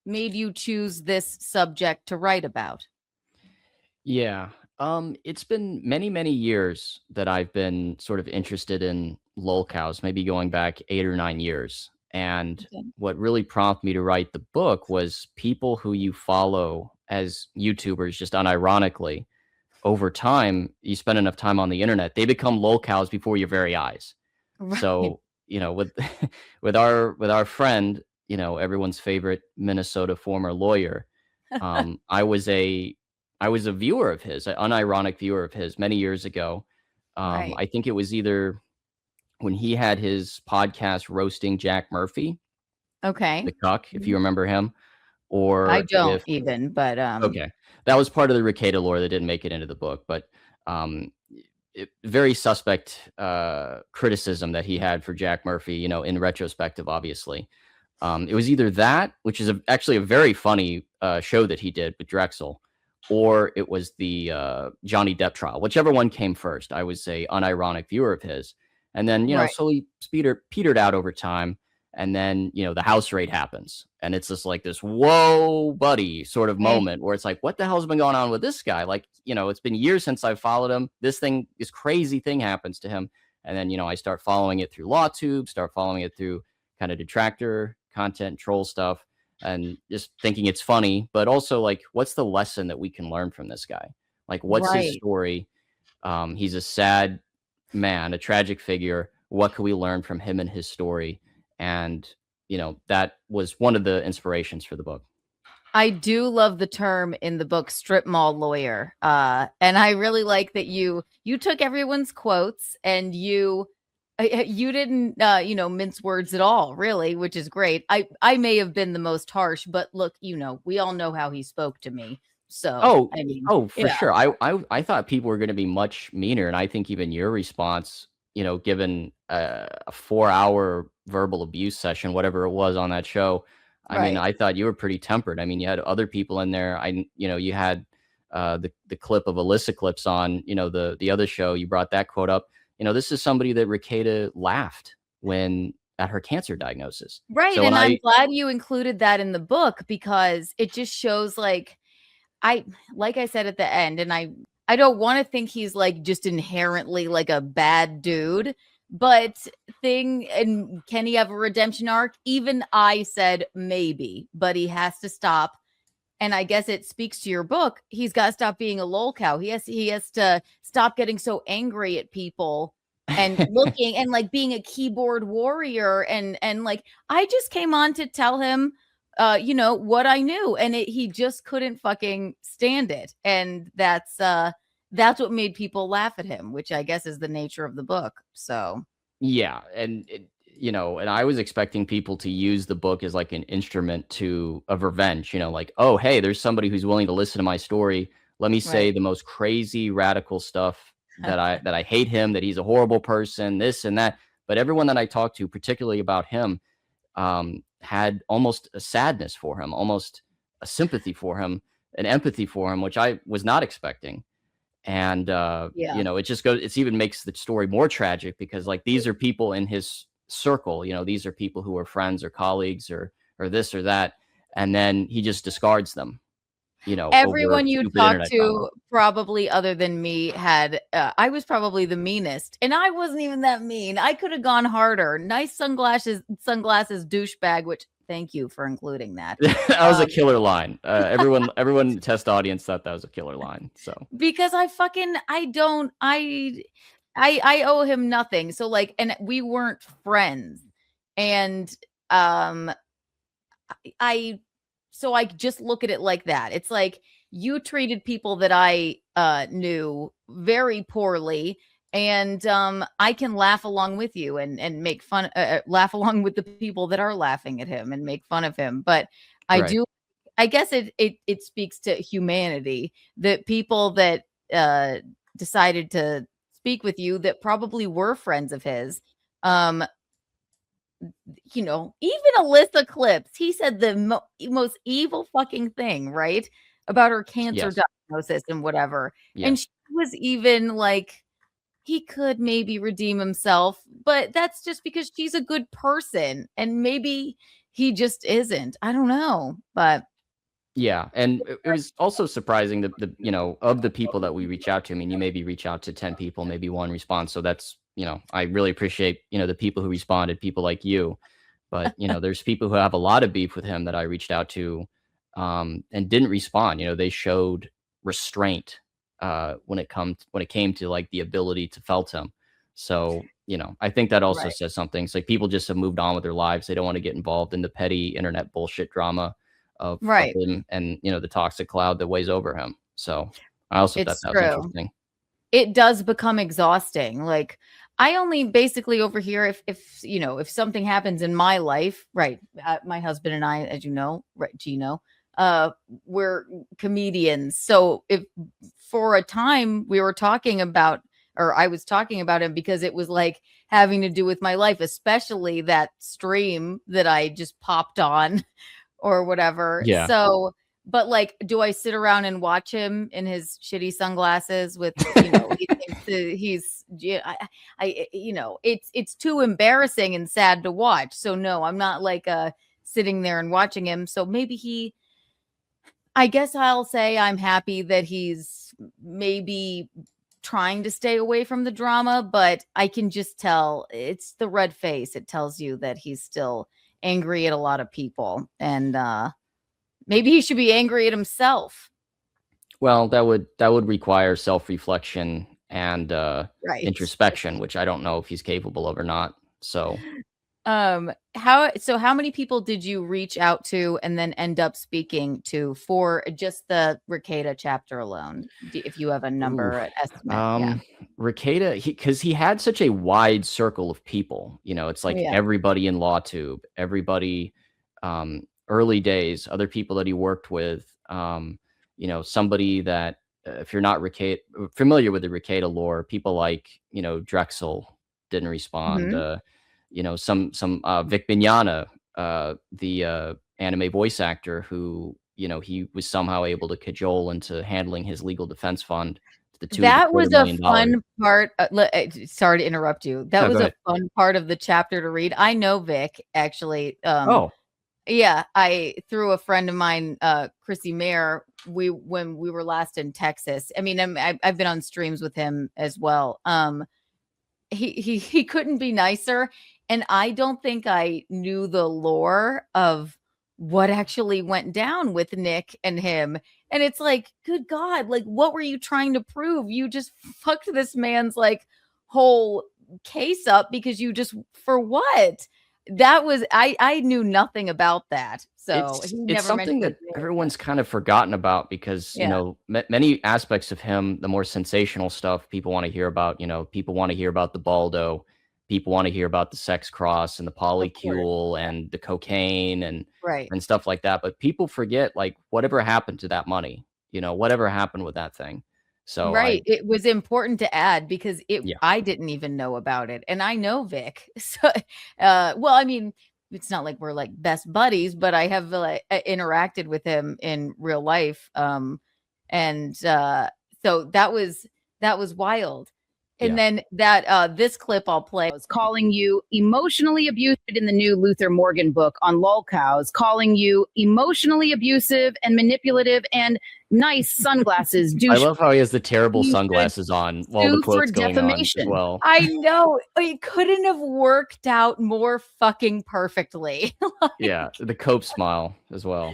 made you choose this subject to write about? Yeah. It's been many, many years that I've been sort of interested in lolcows, maybe going back 8 or 9 years. And Okay. what really prompted me to write the book was people who you follow as YouTubers, just unironically, over time, you spend enough time on the internet, they become lolcows before your very eyes. Right. So, with with our friend, everyone's favorite Minnesota former lawyer, um, I was a I was a viewer of his, an unironic viewer of his many years ago. Right. I think it was either when he had his podcast roasting Jack Murphy, Okay. the cuck, if you Mhm. remember him, I or don't if even, but okay, that was part of the Rekieta lore that didn't make it into the book, but um, very suspect criticism that he had for Jack Murphy. In retrospective, obviously, it was either that, which is actually a very funny show that he did with Drexel, or it was the Johnny Depp trial. Whichever one came first, I was a unironic viewer of his, and then right. slowly petered out over time. And then the house raid happens, and it's just like this whoa, buddy, sort of Hey. moment where it's like, what the hell's been going on with this guy? Like, it's been years since I've followed him. This crazy thing happens to him, and then I start following it through LawTube, start following it through kind of detractor content, troll stuff, and just thinking it's funny, but also like, what's the lesson that we can learn from this guy? Like, what's his Right. story? He's a sad man, a tragic figure. What can we learn from him and his story? And that was one of the inspirations for the book. I do love the term in the book strip mall lawyer. And I really like that you took everyone's quotes and you didn't mince words at all, really, which is great. I may have been the most harsh, but look, we all know how he spoke to me. So, Oh, I mean, oh, for yeah. sure. I thought people were going to be much meaner, and I think even your response, given a 4 hour verbal abuse session, whatever it was on that show, I mean, Right. I thought you were pretty tempered. I mean, you had other people in there. You had the clip of Alyssa clips on, the other show. You brought that quote up. This is somebody that Rekieta laughed when at her cancer diagnosis. Right. So when And I'm I glad you included that in the book because it just shows I like I said at the end, and I don't want to think he's like just inherently like a bad dude, but thing and can he have a redemption arc? Even I said maybe, but he has to stop. And I guess it speaks to your book. He's got to stop being a lol cow. He has to stop getting so angry at people and looking and like being a keyboard warrior and like I just came on to tell him what I knew and he just couldn't fucking stand it. And that's what made people laugh at him, which I guess is the nature of the book. So, Yeah, and and I was expecting people to use the book as like an instrument of revenge, like, oh, hey, there's somebody who's willing to listen to my story. Let me say right. the most crazy radical stuff that I hate him, that he's a horrible person, this and that. But everyone that I talked to, particularly about him, had almost a sadness for him, almost a sympathy for him, an empathy for him, which I was not expecting. And Yeah. it even makes the story more tragic because like these are people in his circle, these are people who are friends or colleagues or this or that, and then he just discards them, over Everyone you stupid talked internet drama. to, probably other than me, had I was probably the meanest, and I wasn't even that mean. I could have gone harder. Nice sunglasses douchebag, which thank you for including that. That was a Um, killer line. Everyone in the test audience thought that was a killer line. So because I don't I owe him nothing. So like and we weren't friends. And um I so I just look at it like that. It's like you treated people that I knew very poorly, and I can laugh along with you and make fun laugh along with the people that are laughing at him and make fun of him. But I right. do I guess it speaks to humanity that people that uh decided to speak with you that probably were friends of his um even Alyssa Clips, he said the most evil fucking thing, right? About her cancer Yes. diagnosis and whatever. And Yes. she was even like, he could maybe redeem himself, but that's just because she's a good person. And maybe he just isn't. I don't know, but Yeah, and it was also surprising that of the people that we reach out to. I mean, you maybe reach out to 10 people, maybe one response. So that's, I really appreciate, the people who responded, people like you. But, there's people who have a lot of beef with him that I reached out to and didn't respond. They showed restraint when it came to like the ability to felt him. So, I think that also right. says something. It's like people just have moved on with their lives. They don't want to get involved in the petty internet bullshit drama of Right. him and, the toxic cloud that weighs over him. So I also thought It's that was true. interesting. It does become exhausting. Like, I only basically overhear if something happens in my life, right? My husband and I, as you know, right, Geno, uh, we're comedians. So if for a time we were talking about, or I was talking about him because it was like having to do with my life, especially that stream that I just popped on or whatever. Yeah. So, but like, do I sit around and watch him in his shitty sunglasses with, he thinks that he's, yeah, it's too embarrassing and sad to watch. So no, I'm not like sitting there and watching him. So maybe I guess I'll say I'm happy that he's maybe trying to stay away from the drama, but I can just tell it's the red face. It tells you that he's still angry at a lot of people. And maybe he should be angry at himself. Well, that would require self-reflection and Right. introspection, which I don't know if he's capable of or not. So How many people did you reach out to and then end up speaking to for just the Rekieta chapter alone? If you have a ooh, number, an estimate. Yeah. Rekieta, because he had such a wide circle of people. It's like Yeah. everybody in LawTube, everybody, early days, other people that he worked with, somebody that if you're not Rekieta familiar with the Rekieta lore, people like Drexel didn't respond. Hmm. Some Vic Mignogna, the anime voice actor who he was somehow able to cajole into handling his legal defense fund to the tune of a That quarter was a million dollars. fun part. Sorry to interrupt you. That No, go was a ahead. fun part of the chapter to read. I know Vic actually. Oh, Yeah, I through a friend of mine, Chrissy Mayer. When we were last in Texas. I mean, I've been on streams with him as well. He couldn't be nicer, and I don't think I knew the lore of what actually went down with Nick and him. And it's like, good God, like what were you trying to prove? You just fucked this man's like whole case up because you just for what? That was I knew nothing about that. So he it's never something mentioned it that to me. everyone's kind of forgotten about because, Yeah, many aspects of him, the more sensational stuff people want to hear about, people want to hear about the Baldo, people want to hear about the sex cross and the of course. polycule and the cocaine Right. and stuff like that. But people forget like whatever happened to that money, whatever happened with that thing. So Right. It was important to add because yeah, I didn't even know about it. And I know Vic. So well, I mean, it's not like we're like best buddies, but I have like interacted with him in real life. And so that was wild. And yeah. then that this clip I'll play was calling you emotionally abusive in the new Luther Morgan book on Lolcows, calling you emotionally abusive and manipulative and nice sunglasses I douche. love how he has the terrible You should sunglasses on while the sue for quote's going on as defamation. well. I know it couldn't have worked out more fucking perfectly. Yeah, the cope smile as well.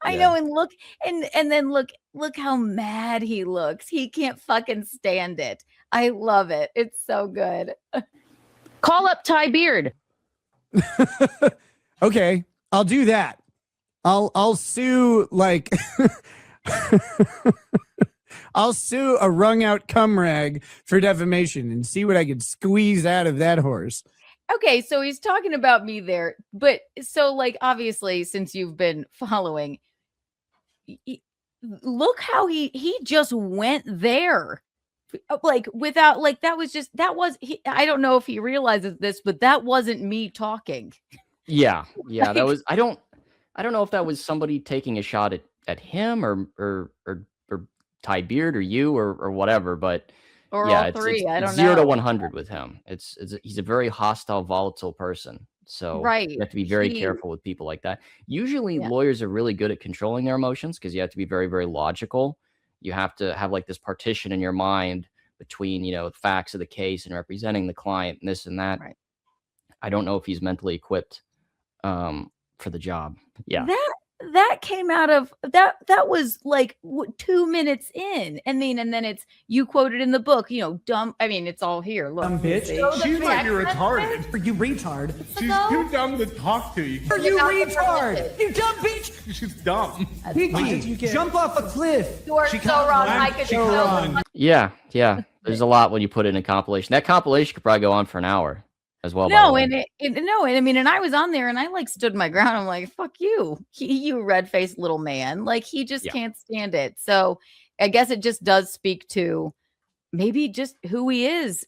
I Yeah. know, and look, and then look how mad he looks. He can't fucking stand it. I love it. It's so good. Call up Ty Beard. Okay, I'll do that. I'll sue like I'll sue a wrung out cum rag for defamation and see what I can squeeze out of that horse. Okay, so he's talking about me there, but so like obviously since you've been following, look how he just went there. Like without like that was I don't know if he realizes this, but that wasn't me talking. Yeah, yeah, that Like, was I don't know if that was somebody taking a shot at him or Ty Beard or you or whatever, but or all yeah, it's three. I it's don't 0 to know. 100 with him. It's he's a very hostile, volatile person. So Right. you have to be very He- careful with people like that. Usually Yeah. lawyers are really good at controlling their emotions because you have to be very, very logical. You have to have like this partition in your mind between, the facts of the case and representing the client and this and that. Right. I don't know if he's mentally equipped for the job. Yeah. That came out of that was like 2 minutes in. And then it's you quoted in the book, dumb. I mean, it's all here. Look, Dumb bitch. see? She might be retarded. Are you retard? She's too dumb to talk to you. Are you Without the retard? permission. You dumb bitch. She's dumb. Pinky, jump off a cliff. You are She so can't wrong. run. I could She so can't run. Yeah. There's a lot when you put it in a compilation. That compilation could probably go on for an hour as well. by the No, way. and I was on there and I like stood my ground. I'm like, fuck you, you red-faced little man. Like he just Yeah. can't stand it. So I guess it just does speak to maybe just who he is.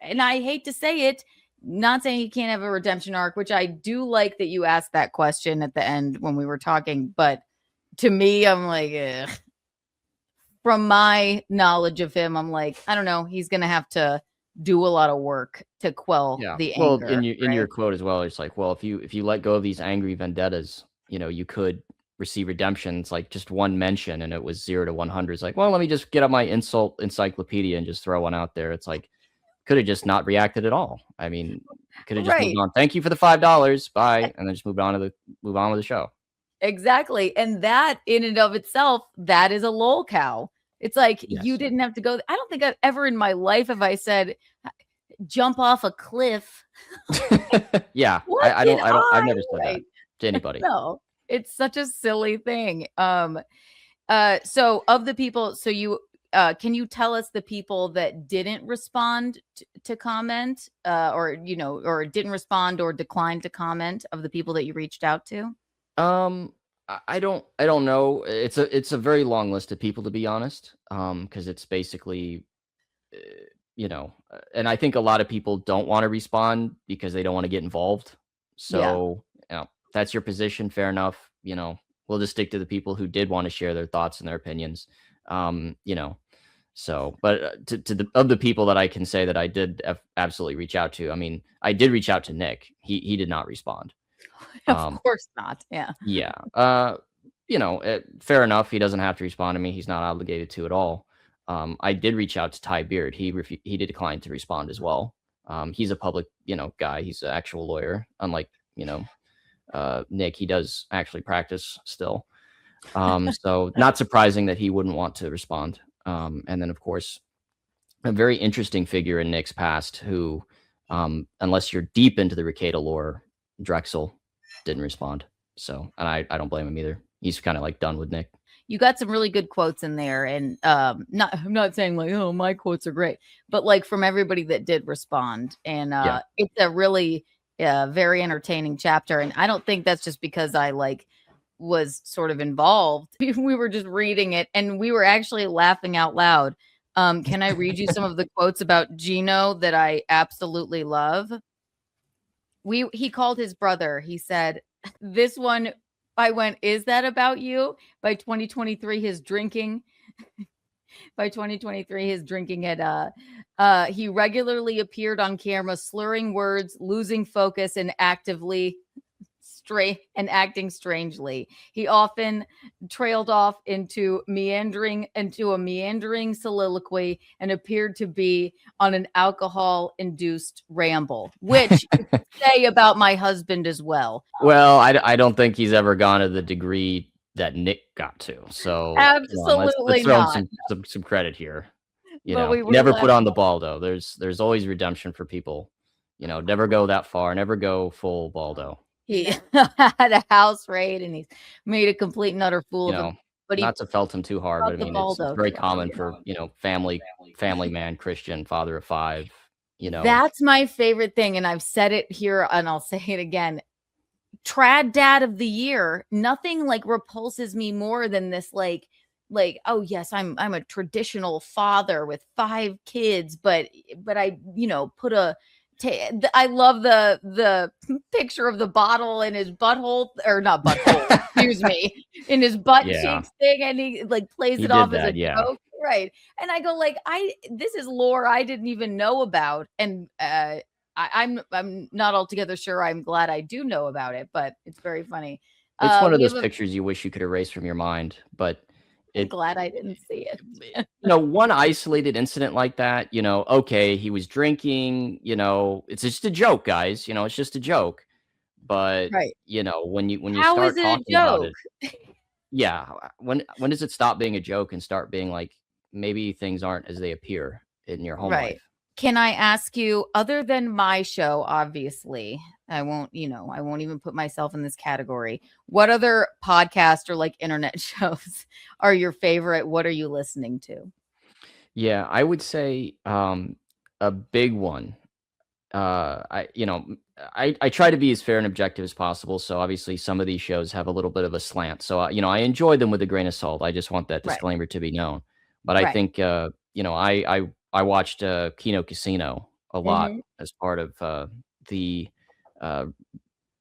And I hate to say it, not saying he can't have a redemption arc, which I do like that you asked that question at the end when we were talking. But to me, I'm like, ugh. From my knowledge of him, I'm like, I don't know. He's gonna have to do a lot of work to quell the well, anger. in your right? quote as well, it's like, well, if you let go of these angry vendettas, you could receive redemption. It's like just one mention and it was 0 to 100. It's like, well, let me just get up my insult encyclopedia and just throw one out there. It's like, could have just not reacted at all. I mean, could have just Right. moved on. Thank you for the $5. Bye. And then just move on with the show. Exactly. And that in and of itself, that is a lolcow. It's like Yes. you didn't have to go. I don't think I've ever in my life have I said jump off a cliff. Yeah. What I've did never said that write? to anybody. No, it's such a silly thing. So of the people, so you can you tell us the people that didn't respond to comment or didn't respond or declined to comment of the people that you reached out to? I don't know. It's a very long list of people, to be honest. Because it's basically, and I think a lot of people don't want to respond because they don't want to get involved. So, that's your position. Fair enough. We'll just stick to the people who did want to share their thoughts and their opinions. So, but of the people that I can say that I did absolutely reach out to, I mean, I did reach out to Nick. He did not respond. Of course not. Yeah. Yeah. Fair enough. He doesn't have to respond to me. He's not obligated to at all. I did reach out to Ty Beard. He did decline to respond as well. He's a public, guy. He's an actual lawyer. Unlike, Nick, he does actually practice still. So not surprising that he wouldn't want to respond. And then of course, a very interesting figure in Nick's past who, unless you're deep into the Rekieta lore, Drexel didn't respond. So, and I don't blame him either. He's kind of like done with Nick. You got some really good quotes in there, and I'm not saying like, oh, my quotes are great, but like from everybody that did respond, and it's a really very entertaining chapter. And I don't think that's just because I was sort of involved. We were just reading it, and we were actually laughing out loud. Can I read you some of the quotes about Geno that I absolutely love? He called his brother. He said, this one, I went, is that about you? By 2023, his drinking. By 2023, his drinking had he regularly appeared on camera, slurring words, losing focus, and acting strangely. He often trailed off into a meandering soliloquy and appeared to be on an alcohol-induced ramble, which you could say about my husband as well. Well, I don't think he's ever gone to the degree that Nick got to. So Absolutely let's throw not. him some credit here. But we were Never put laughing. on the Baldo. There's always redemption for people. Never go that far. Never go full Baldo. He had a house raid and he's made a complete and utter fool of him. But Not to felt him too hard, but I the mean, it's Baldo very stuff, common for family man, Christian, father of 5. That's my favorite thing, and I've said it here and I'll say it again. Trad dad of the year. Nothing repulses me more than this oh yes, I'm a traditional father with 5 kids, but I put I love the picture of the bottle in his butthole, or not butthole, excuse me, in his butt cheeks thing, and he plays it off as a joke, right? And I go this is lore I didn't even know about, and I'm not altogether sure. I'm glad I do know about it, but it's very funny. It's one of We those have pictures you wish you could erase from your mind, but I'm it glad I didn't see it. one isolated incident like that, okay, he was drinking, it's just a joke, guys, it's just a joke. But, Right. when you How is start it a talking about joke? it, yeah, when does it stop being a joke and start being like, maybe things aren't as they appear in your home Right. life? Can I ask you, other than my show, obviously, I won't even put myself in this category. What other podcast or like internet shows are your favorite? What are you listening to? Yeah, I would say, a big one. I try to be as fair and objective as possible. So obviously, some of these shows have a little bit of a slant. So I enjoy them with a grain of salt. I just want that Right. disclaimer to be known. But I Right. think I watched Keano Casino a lot Mhm. as part of the uh,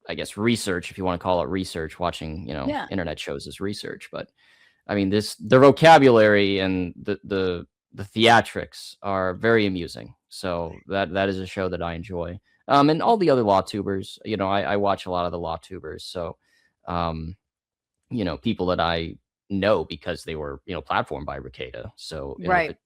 I guess research, if you want to call it research. Watching Yeah. internet shows is research, but I mean the vocabulary and the theatrics are very amusing. So that is a show that I enjoy. And all the other law tubers, I watch a lot of the law tubers. So, um, people that I know because they were, platformed by Rekieta. So, Right.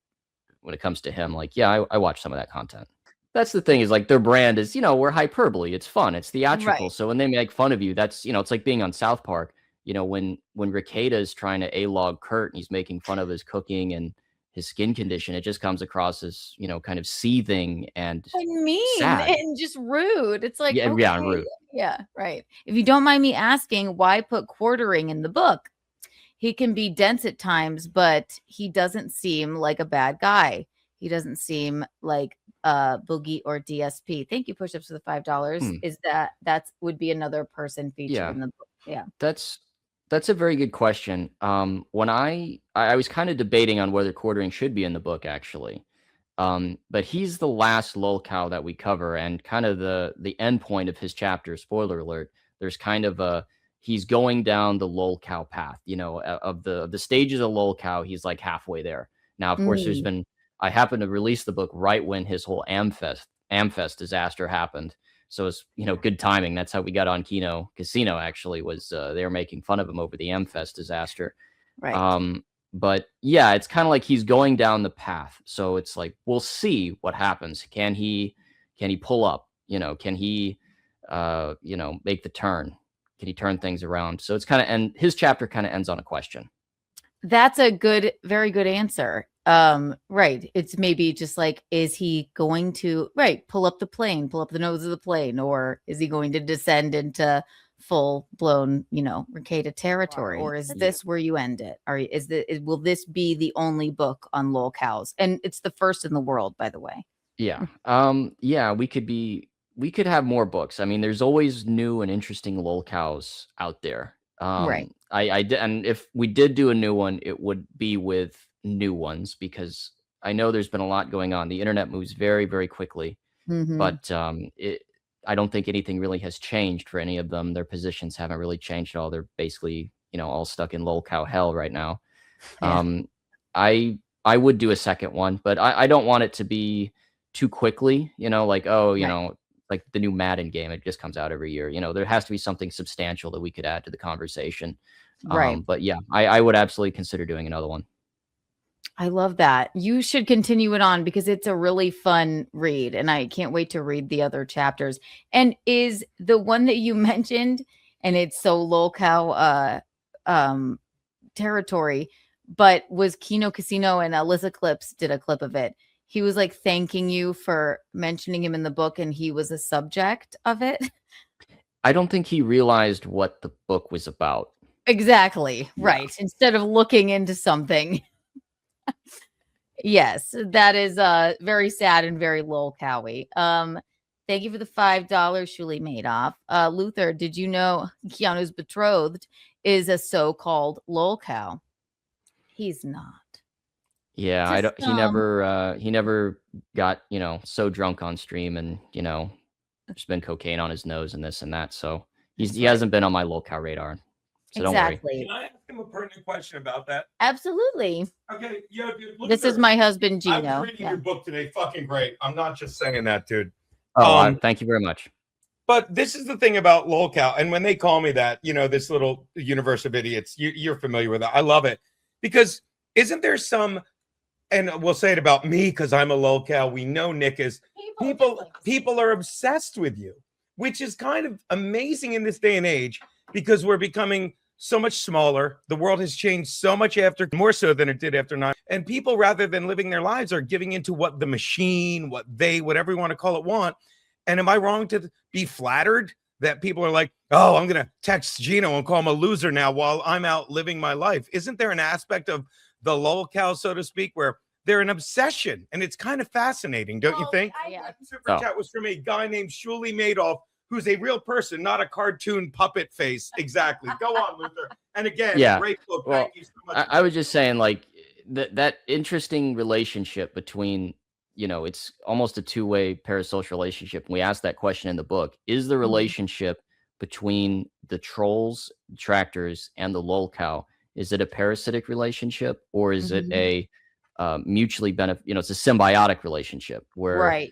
when it comes to him, like, yeah, I watch some of that content. That's the thing is like their brand is, we're hyperbole. It's fun. It's theatrical. Right. So when they make fun of you, that's, it's like being on South Park. When Rekieta is trying to A-log Kurt and he's making fun of his cooking and his skin condition, it just comes across as, kind of seething and And mean sad. and just rude. It's like, Yeah, yeah, okay, rude. yeah, right. If you don't mind me asking, why put quartering in the book? He can be dense at times, but he doesn't seem like a bad guy. He doesn't seem like Boogie or DSP. Thank you, Push-Ups, for the $5. Is that would be another person featured Yeah. in the book? Yeah. That's a very good question. When I was kind of debating on whether quartering should be in the book, actually. But he's the last Lolcow that we cover, and kind of the end point of his chapter. Spoiler alert: there's kind of he's going down the Lolcow path. Of the stages of Lolcow, he's like halfway there. Now, of course, I happened to release the book right when his whole Amfest disaster happened. So it's, good timing. That's how we got on Keano Casino, actually, was they were making fun of him over the Amfest disaster. Right. But yeah, it's kind of like he's going down the path. So it's like, we'll see what happens. Can he pull up? Can he, make the turn? Can he turn things around? So it's kind of, and his chapter kind of ends on a question. That's a very good answer. Right. It's maybe just like, is he going to pull up the nose of the plane, or is he going to descend into full blown, Rekieta territory? Or is this where you end it? Or will this be the only book on Lolcows? And it's the first in the world, by the way. Yeah. Yeah, we could have more books. I mean, there's always new and interesting Lolcows out there. Right. I did, and if we did do a new one, it would be with new ones, because I know there's been a lot going on. The internet moves very, very quickly, but I don't think anything really has changed for any of them. Their positions haven't really changed at all. They're basically, all stuck in Lolcow hell right now. Yeah. I would do a second one, but I don't want it to be too quickly, like, like the new Madden game. It just comes out every year. There has to be something substantial that we could add to the conversation. Right. But yeah, I would absolutely consider doing another one. I love that. You should continue it on, because it's a really fun read, and I can't wait to read the other chapters. And is the one that you mentioned, and it's so Lolcow territory, but was Keano Casino, and Alyssa Clips did a clip of it. He was like thanking you for mentioning him in the book, and he was a subject of it. I don't think he realized what the book was about. Exactly. Yeah. Right. Instead of looking into something. Yes, that is very sad and very Lolcowy. Thank you for the $5, Shuli Madoff. Luther, did you know Keanu's betrothed is a so-called Lolcow? He's not. Yeah, I don't. He never got so drunk on stream, and there's been cocaine on his nose and this and that. So he hasn't been on my Lolcow radar. So Exactly. Can I ask him a pertinent question about that? Absolutely. Okay, yeah, dude. This is my husband, I Geno. was reading your book today. Fucking great. I'm not just saying that, dude. Thank you very much. But this is the thing about Lolcow, and when they call me that, this little universe of idiots, you're familiar with it. I love it because isn't there some, and we'll say it about me because I'm a Lolcow. We know Nick is. People are obsessed with you, which is kind of amazing in this day and age because we're becoming so much smaller. The world has changed so much more so than it did after 9. And people, rather than living their lives, are giving into what the machine, whatever you want to call it, want. And am I wrong to be flattered that people are like, oh, I'm going to text Geno and call him a loser now while I'm out living my life? Isn't there an aspect of the Lolcow, so to speak, where they're an obsession? And it's kind of fascinating, don't you think? Super chat was from a guy named Shuli Madoff, who's a real person, not a cartoon puppet face. Exactly. Go on, Luther. And again, great book. Thank you so much. I was just saying, like, that interesting relationship between, it's almost a two-way parasocial relationship. We asked that question in the book. Is the relationship between the trolls, detractors, and the Lolcow, is it a parasitic relationship, or is it a mutually it's a symbiotic relationship where,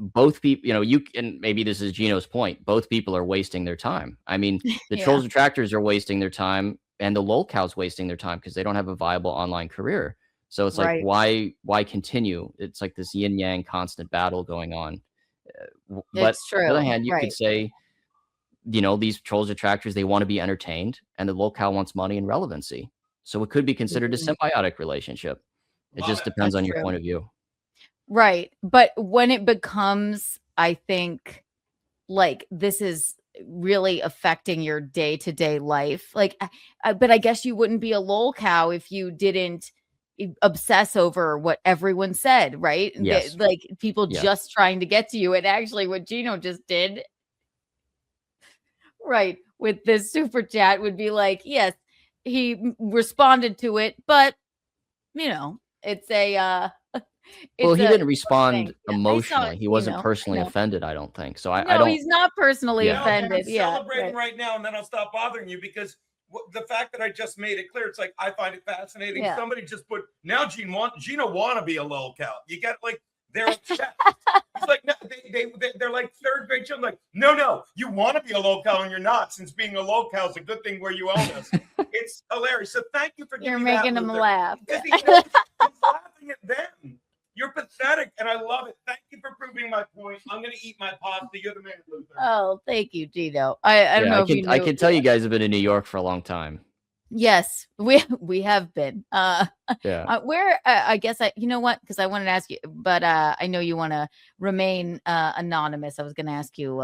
both people, and maybe this is Geno's point, both people are wasting their time. I mean, the trolls, detractors are wasting their time, and the Lolcow's wasting their time because they don't have a viable online career. So it's like, why continue? It's like this yin yang constant battle going on. But on the other hand, you could say, these trolls, detractors, they want to be entertained, and the Lolcow wants money and relevancy. So it could be considered a symbiotic relationship. It just depends on your point of view. Right. But when it becomes, I think, like, this is really affecting your day-to-day life. Like, but I guess you wouldn't be a Lolcow if you didn't obsess over what everyone said, right? Yes. Like, people just trying to get to you. And actually what Geno just did, right, with this super chat would be like, yes, he responded to it, but it's a well, he didn't respond emotionally. He wasn't personally offended, I don't think. So I don't. He's not personally offended. I'm celebrating right now, and then I'll stop bothering you because the fact that I just made it clear, it's like I find it fascinating. Somebody just put now Geno want to be a Lolcow. You get like they're upset. It's like no, they're like third grade children. Like no, you want to be a Lolcow and you're not, since being a Lolcow is a good thing where you own us. It's hilarious. So thank you for you're making him laugh. He's laughing at them. You're pathetic, and I love it. Thank you for proving my point. I'm going to eat my pasta. You're the man, Luther. Oh, thank you, Geno. I don't know if you knew. I can tell you guys have been in New York for a long time. Yes, we have been. Where I guess you know what? Because I wanted to ask you, but I know you want to remain anonymous. I was going to ask you.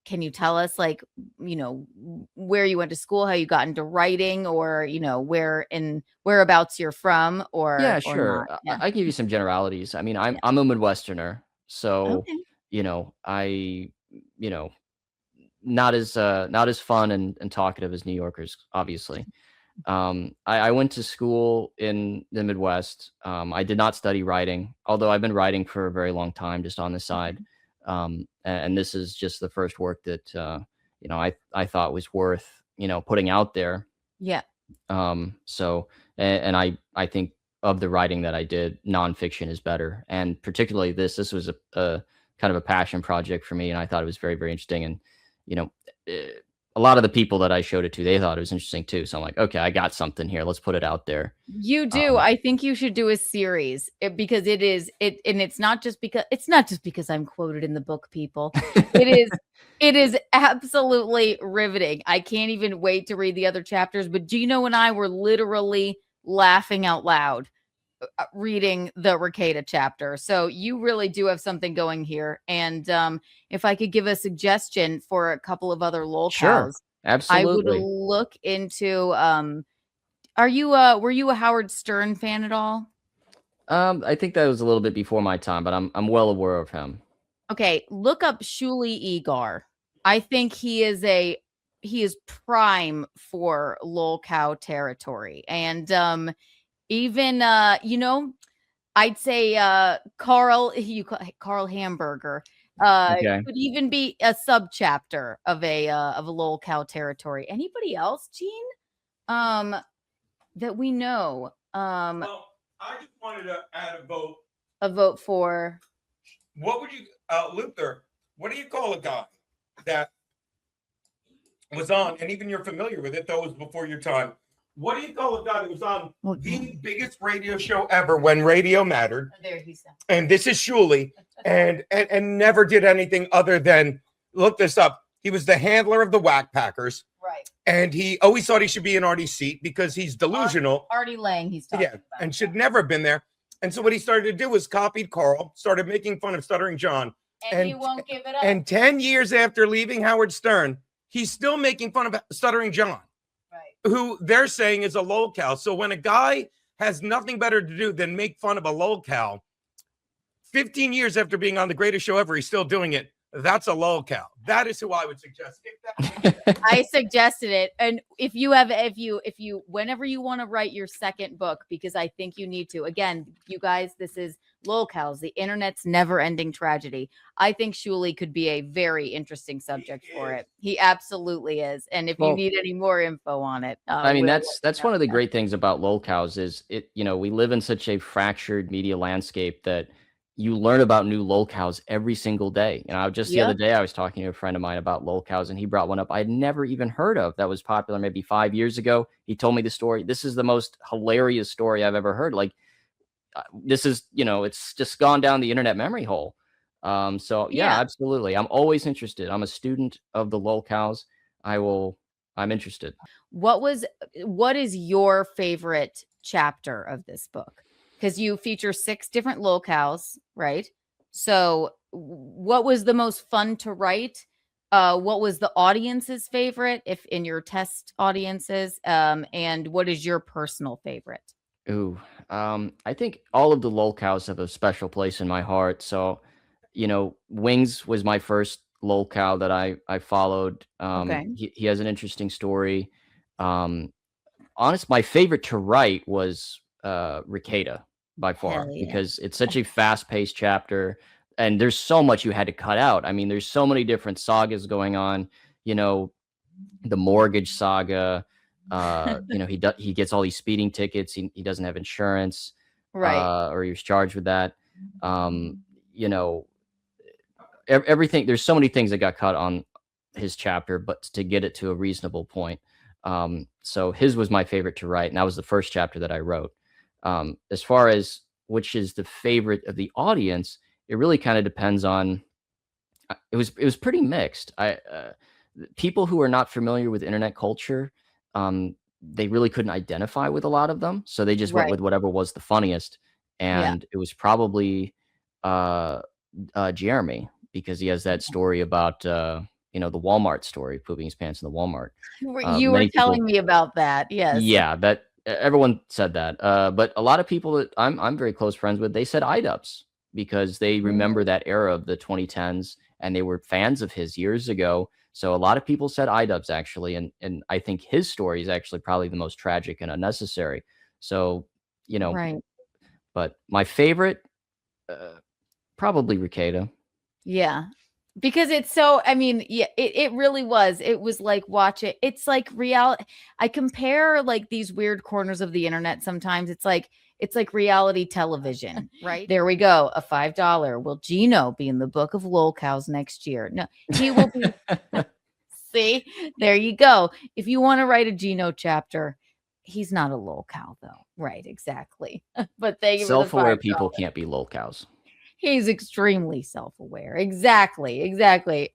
Can you tell us, like, where you went to school, how you got into writing, or whereabouts you're from, or sure. Or I give you some generalities. I mean, I'm a Midwesterner, so I not as fun and talkative as New Yorkers, obviously. I went to school in the Midwest. I did not study writing, although I've been writing for a very long time, just on the side. And this is just the first work that I thought was worth putting out there. So I think of the writing that I did, nonfiction is better, and particularly this was a kind of a passion project for me, and I thought it was very, very interesting. And a lot of the people that I showed it to, they thought it was interesting too. So I'm like, okay, I got something here. Let's put it out there. You do. I think you should do a series because it is, and it's not just because I'm quoted in the book, people. It is absolutely riveting. I can't even wait to read the other chapters, but Geno and I were literally laughing out loud reading the Rekieta chapter. So you really do have something going here. And if I could give a suggestion for a couple of other Lolcows, sure, absolutely. I would look into were you a Howard Stern fan at all? I think that was a little bit before my time, but I'm well aware of him. Okay, look up Shuli Egar. I think he is prime for Lolcow territory. And even I'd say Karl Hamburger could even be a subchapter of a Lolcow territory. Anybody else, Gene? That we know. Well, I just wanted to add a vote. A vote for What would you, Luther? What do you call a guy that was on, and even you're familiar with it, though it was before your time. What do you call a guy that was on the biggest radio show ever when radio mattered? There he's at. And this is Shuli, and never did anything other than look this up. He was the handler of the Whack Packers. Right. And he always thought he should be in Artie's seat because he's delusional. Artie Lang, he's talking about. And should never have been there. And so what he started to do was copied Karl, started making fun of Stuttering John. And he won't give it up. And 10 years after leaving Howard Stern, he's still making fun of Stuttering John, right, who they're saying is a lolcow. So when a guy has nothing better to do than make fun of a lolcow, 15 years after being on the greatest show ever, he's still doing it. That's a lolcow. That is who I would suggest. I suggested it. And if you whenever you want to write your second book, because I think you need to, again, you guys, this is Lolcows, the internet's never ending tragedy. I think Shuli could be a very interesting subject for it. He absolutely is. And if you need any more info on it, I mean, that's one of the great things about Lolcows is we live in such a fractured media landscape that you learn about new lolcows every single day. The other day I was talking to a friend of mine about lolcows, and he brought one up I had never even heard of that was popular maybe 5 years ago. He told me the story. This is the most hilarious story I've ever heard. Like, this is, it's just gone down the internet memory hole. So yeah, absolutely. I'm always interested. I'm a student of the lolcows. I'm interested. What is your favorite chapter of this book? Because you feature 6 different lolcows, right? So what was the most fun to write? What was the audience's favorite, if in your test audiences? And what is your personal favorite? Ooh, I think all of the lolcows have a special place in my heart. So, Wings was my first lolcow that I followed. Okay. He has an interesting story. My favorite to write was Rekieta by far, because it's such a fast-paced chapter, and there's so much you had to cut out. I mean, there's so many different sagas going on. The mortgage saga. He gets all these speeding tickets. He doesn't have insurance, right? Or he was charged with that. Everything. There's so many things that got cut on his chapter, but to get it to a reasonable point. So his was my favorite to write, and that was the first chapter that I wrote. As far as which is the favorite of the audience, it really kind of depends on. It was pretty mixed. People who are not familiar with internet culture, they really couldn't identify with a lot of them, so they just went with whatever was the funniest. And it was probably Jeremy, because he has that story about the Walmart story, pooping his pants in the Walmart. You were telling me about that. Yes. Yeah, that everyone said that. But a lot of people that I'm very close friends with, they said iDubbbz, because they remember that era of the 2010s, and they were fans of his years ago. So a lot of people said iDubbbz, actually, and I think his story is actually probably the most tragic and unnecessary. So, right. But my favorite, probably Rekieta. Yeah. Because it's so, I mean, it really was. It was like watching, it's like reality. I compare like these weird corners of the internet sometimes. It's like reality television, right? There we go. A $5. Will Geno be in the book of Lolcows next year? No, he will be. See, there you go. If you want to write a Geno chapter, he's not a lolcow though. Right, exactly. But thank you. Self-aware people can't be lolcows. He's extremely self-aware. Exactly.